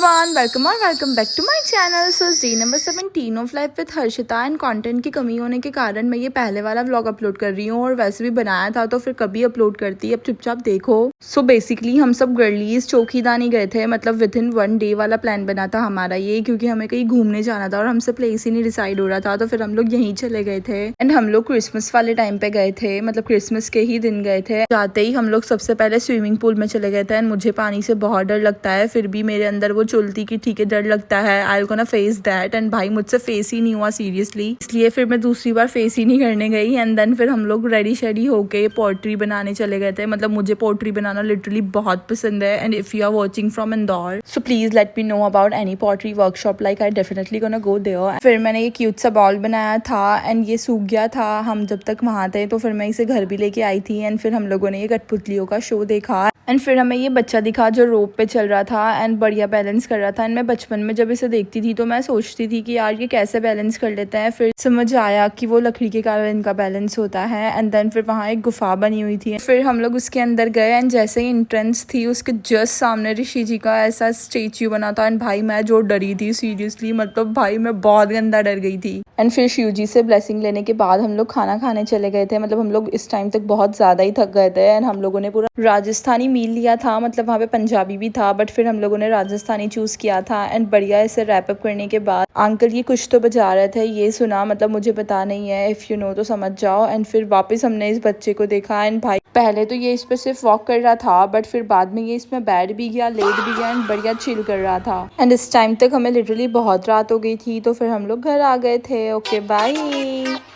Everyone, welcome back to my channel. So day number 17 of life with Harshita. And content की कमी होने के कारण मैं ये पहले वाला व्लॉग अपलोड कर रही हूँ और वैसे भी बनाया था तो फिर कभी अपलोड करती, अब चुपचाप देखो। सो बेसिकली हम सब गर्लीज चौकीदानी गए थे, मतलब विद इन 1 डे वाला प्लान बना था हमारा ये, क्योंकि हमें कहीं घूमने जाना था और हमसे प्लेस ही नहीं डिसाइड हो रहा था। तो फिर हम लोग यहीं चले गए थे एंड हम लोग क्रिसमस वाले टाइम पे गए थे, मतलब क्रिसमस के ही दिन गए थे। जाते ही हम लोग सबसे पहले स्विमिंग पूल में चले गए थे एंड मुझे पानी से बहुत डर लगता है, फिर भी मेरे अंदर वो चुलती की ठीक है डर लगता है, I will gonna face that. And भाई मुझसे फेस ही नहीं हुआ सीरियसली, इसलिए फिर मैं दूसरी बार फेस ही नहीं करने गई। एंड देन फिर हम लोग रेडी शेडी होके पोट्री बनाने चले गए थे। मतलब मुझे पोट्री बनाना लिटरली बहुत पसंद है and if you are watching from Indore so please let me know about any pottery workshop, like I definitely gonna go there. फिर मैंने ये क्यूट सा बॉल बनाया था एंड ये सूख गया था हम जब तक वहां थे, तो फिर मैं इसे घर भी लेके आई थी। एंड फिर हम लोगों ने ये कठपुतलियों का शो देखा एंड फिर हमें ये बच्चा दिखा जो रोप पे चल रहा था एंड बढ़िया बैलेंस कर रहा था। एंड मैं बचपन में जब इसे देखती थी तो मैं सोचती थी कि यार ये कैसे बैलेंस कर लेते हैं, फिर समझ आया कि वो लकड़ी के कारण इनका बैलेंस होता है। एंड देन फिर वहाँ एक गुफा बनी हुई थी, फिर हम लोग उसके अंदर गए एंड जैसे ही एंट्रेंस थी उसके जस्ट सामने ऋषि जी का ऐसा स्टेच्यू बना था। एंड भाई मैं जो डरी थी सीरियसली, मतलब भाई मैं बहुत गंदा डर गई थी। एंड फिर शिव जी से ब्लेसिंग लेने के बाद हम लोग खाना खाने चले गए थे। मतलब हम लोग इस टाइम तक बहुत ज़्यादा ही थक गए थे एंड हम लोगों ने पूरा राजस्थानी मील लिया था, मतलब वहाँ पे पंजाबी भी था बट फिर हम लोगों ने राजस्थानी चूज़ किया था। एंड बढ़िया इसे रैप अप करने के बाद अंकल ये कुछ तो बजा रहे थे, ये सुना, मतलब मुझे पता नहीं है, इफ़ यू नो तो समझ जाओ। एंड फिर वापस हमने इस बच्चे को देखा एंड भाई पहले तो ये इस पर सिर्फ वॉक कर रहा था बट फिर बाद में ये इसमें बैठ भी गया, लेट भी गया एंड बढ़िया चिल कर रहा था। एंड इस टाइम तक हमें लिटरली बहुत रात हो गई थी, तो फिर हम लोग घर आ गए थे। Okay bye.